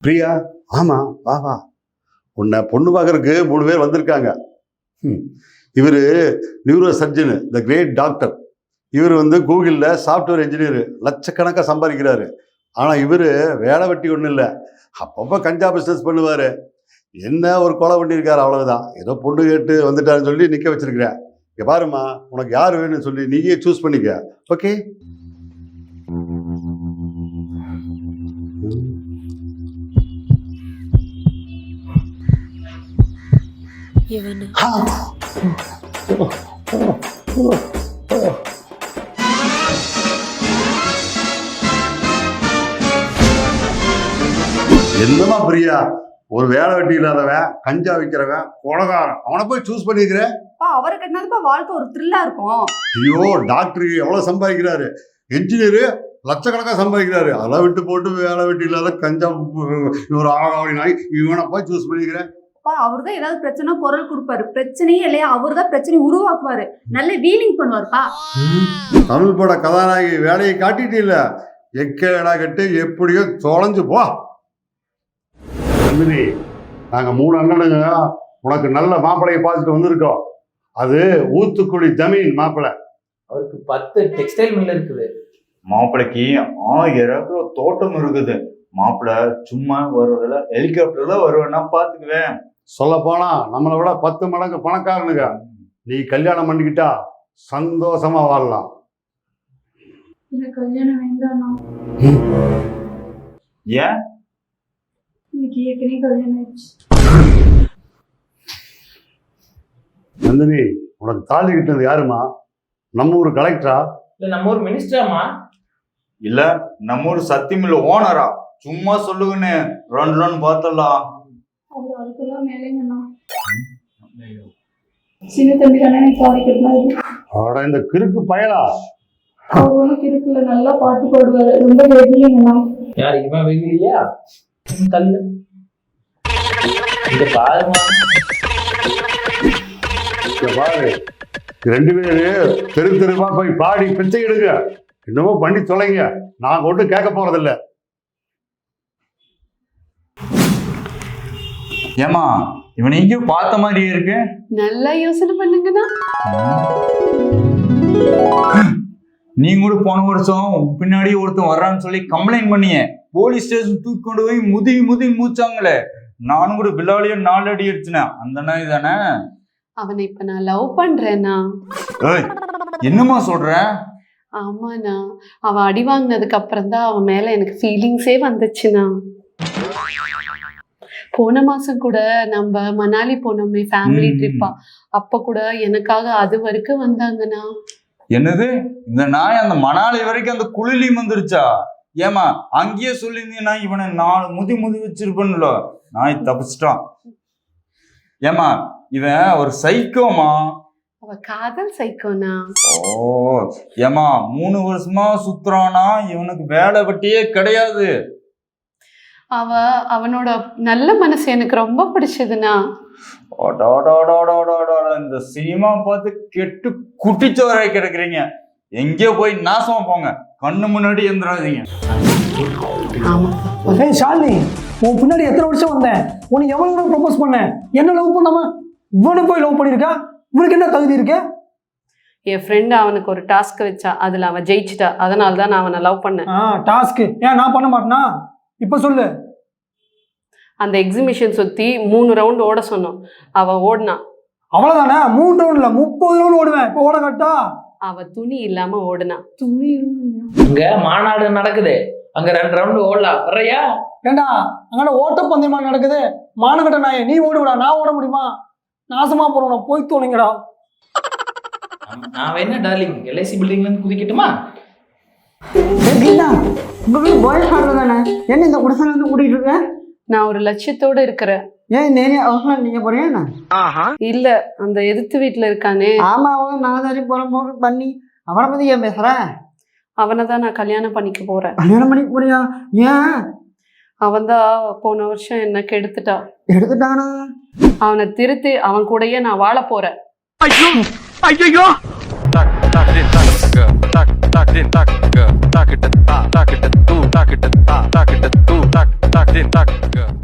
பிரியா, ஆமா வா வா. உன்னை பொண்ணு பார்க்கறதுக்கு 3 பேர் வந்திருக்காங்க. இவர் neuro surgeon, the great doctor. இவர் கூகுளில் சாஃப்ட்வேர் இன்ஜினியர், லட்சக்கணக்காக சம்பாதிக்கிறாரு. ஆனால் இவர் வேலை வெட்டி ஒன்றும் இல்லை, அப்பப்போ கஞ்சா பிஸ்னஸ் பண்ணுவார். என்ன ஒரு கொலை பண்ணியிருக்காரு, அவ்வளவுதான். ஏதோ பொண்ணு கேட்டு வந்துட்டாருன்னு சொல்லி நிற்க வச்சிருக்கிறேன். இங்கே பாருமா, உனக்கு யார் வேணும்னு சொல்லி நீயே சூஸ் பண்ணிக்க. ஓகே? என்னமா பிரியா, ஒரு வேலை வெட்டி இல்லாதவன், கஞ்சா விற்கிறவன், கொலகாரன், அவனை போய் சூஸ் பண்ணிக்கிறேன். அவரை கட்டினதுப்பா வாழ்க்கை ஒரு த்ரில்லா இருக்கும். ஐயோ, டாக்டர் எவ்வளவு சம்பாதிக்கிறாரு, என்ஜினியரு லட்சக்கணக்காக சம்பாதிக்கிறாரு. அதெல்லாம் விட்டு போட்டு வேலை வெட்டி இல்லாத கஞ்சா ஒரு ஆகாவளி நாய், இவனை போய் சூஸ் பண்ணிக்கிறேன். அவர் தான் ஏதாவது பிரச்சனை குரல் கொடுப்பாரு, பிரச்சனையே இல்லையா அவர் தான் பிரச்சனையை உருவாக்குவாரு, நல்ல வீலிங் பண்ணுவாருப்பா. தமிழ் பட கதாநாயகி வேலையை காட்டிட்டு இல்ல, எக்கேடா கட்டு எப்படியோ தொலைஞ்சு போ. நாங்க 3 அண்ணனுங்க உனக்கு நல்ல மாப்பிள்ளையை பார்த்துட்டு வந்திருக்கோம். அது ஊத்துக்குழி ஜமீன் மாப்பிள்ளை. அவருக்கு 10 டெக்ஸ்டைல் மில் இருக்குது. மாப்பிள்ளைக்கு 1000 ஏக்கர் தோட்டம் இருக்குது. மாப்பிள்ளை சும்மா வருவதில்ல, ஹெலிகாப்டர்ல வருவேன்னா பாத்துக்குவேன். சொல்ல போனா நம்மளை விட 10 மடங்கு பணக்காரனுங்க. நீ கல்யாணம் பண்ணிக்கிட்டா சந்தோஷமா வாழலாம். கல்யாணம் வேண்டாம். ஏன்? நந்தினி, உனக்கு தாலி கிட்டது யாருமா? நம்ம ஊர் கலெக்டரா? இல்ல நம்ம ஊர் மினிஸ்டராமா? இல்ல நம்ம ஊர் சத்தியமில்ல ஓனரா? சும்மா சொல்லுங்கன்னு 2 பார்த்தலாம். அதுக்கெல்லாம் மேலேங்கண்ணா. சின்ன தம்பி தானே தாலி கட்டினாரு. இந்த கிறுக்கு பயலா? அவரும் கிறுக்குல நல்லா பாட்டு பாடுவாரு, ரொம்ப வெகுலிங்கண்ணா. யார் இவன் வெகுலியா? தள்ளு இத பாருமா. பாரு, 2 பேரு தெருவா போய் பாடி பிச்சை எடுங்க, என்னமோ பண்ணி தொலைங்க. நான் கொண்டு கேட்க போறதில்ல. ஏமா, இவனை எங்கேயும் பார்த்த மாதிரியே இருக்கு. நல்லா யோசனை பண்ணுங்கண்ணா. நீ கூட போன வருஷம் பின்னாடி ஒருத்தன் வர்றான்னு சொல்லி கம்ப்ளைண்ட் பண்ணிய, போலீஸ் ஸ்டேஷன் தூக்கி கொண்டு போய் முதி மூச்சாங்களே. நானும் கூட விழாவிலேயே 4 அடி அடிச்சினேன். அந்த நாய் தானே? அவனை இப்ப நான் லவ் பண்றேன்னா. என்னமா சொல்ற? ஆமாண்ணா, அவன் அடி வாங்கினதுக்கு அப்புறம் தான் அவன் மேல எனக்கு ஃபீலிங்ஸே வந்துச்சுண்ணா. போன மாசம் கூட நம்ம மணாலி போனோமே ஃபேமிலி ட்ரிப்பா, அப்ப கூட எனக்காக அது வரைக்கும் வந்தாங்கண்ணா. என்னது, இந்த நாய் அந்த மணாலி வரைக்கும் அந்த குளிலி வந்துருச்சா? ஏமா, அங்கேயே சொல்லியிருந்தீங்கன்னா இவனை 4 முதி வச்சிருப்பேன்ல. நாய் தப்பிச்சிட்டான். ஏமா, இவன் ஒரு சைக்கோமா? அவ காதல் சைக்கோனா? ஓ ஏமா, 3 வருஷமா சுத்துறானா, இவனுக்கு வேலை வெட்டியே கிடையாது. அவனோட நல்ல மனசு எனக்கு ரொம்ப பிடிச்சதுண்ணா. இந்த சினிமா பார்த்து கெட்டு குட்டிச்சோரை கிடக்குறீங்க. எங்கேயோ போய் நாசமா போங்க, கண்ணு முன்னாடி எந்திராதீங்க. ஷாலினி, உன் பின்னாடி எத்தனை வருஷம் வந்தேன், உனக்கு எவ்வளவு தூரம் ப்ரொபோஸ் பண்ணேன், என்ன லவ் பண்ணாம இவனை போய் லவ் பண்ணிருக்கா? இவனுக்கு என்ன தகுதி இருக்கு? என் ஃப்ரெண்டு அவனுக்கு ஒரு டாஸ்க் வச்சா, அதுல அவன் ஜெயிச்சிட்டா, அதனால தான் நான் அவனை லவ் பண்ணேன். டாஸ்க் ஏன் நான் பண்ண மாட்டேனா? இப்ப சொல்லு. அந்த எக்ஸிபிஷன் சுத்தி 3 ரவுண்ட் ஓட சொன்னோம், அவன் ஓடினான். அவ்வளவுதானே? 3 ரவுண்ட்ல 30 ரவுண்ட் ஓடுவேன். இப்ப ஓட கட்டா? அவ துணி இல்லாம ஓடுனான். துணி இங்க மாநாடு நடக்குது, அங்க 2 ரவுண்ட் ஓடலாம் வரையா? ஏண்டா, அங்கே ஓட்டப்பந்தயமா நடக்குது, மானகட்ட நாய நீ ஓடுவிடா, நான் ஓட முடியுமா? நாசமா போறோம், போய் தோணுங்கடா. நான் வேணா டார்லிங் எல்ஐசி பில்டிங்ல இருந்து குதிக்கட்டுமா? உங்க வீடு பாய்ஸ் ஹாஸ்டல் தானே, என்ன இந்த குடிசையில இருந்து கூட்டிட்டு இருக்க? நான் ஒரு லட்சியத்தோட இருக்கிறேன். ஏன் நேனே அவசரம் நீங்க போறீங்க? இல்ல, அந்த எதிர்த்து வீட்டுல இருக்கானே. ஆமா, அவன் நாதாரி போற பண்ணி அவனை பத்தி ஏன் பேசுற? அவனை தான் நான் கல்யாணம் பண்ணிக்க போறேன். கல்யாணம் பண்ணிக்க போறியா? ஏன்? அவன் தான் போன வருஷம் என்ன கெடுத்துட்டான். எடுத்துட்டானா? அவனை திருத்தி அவன் கூடயே நான் வாழ போறேன். ஐயோ ஐயோ. tak tak tak tak tak tak tak tak tak tak tak tak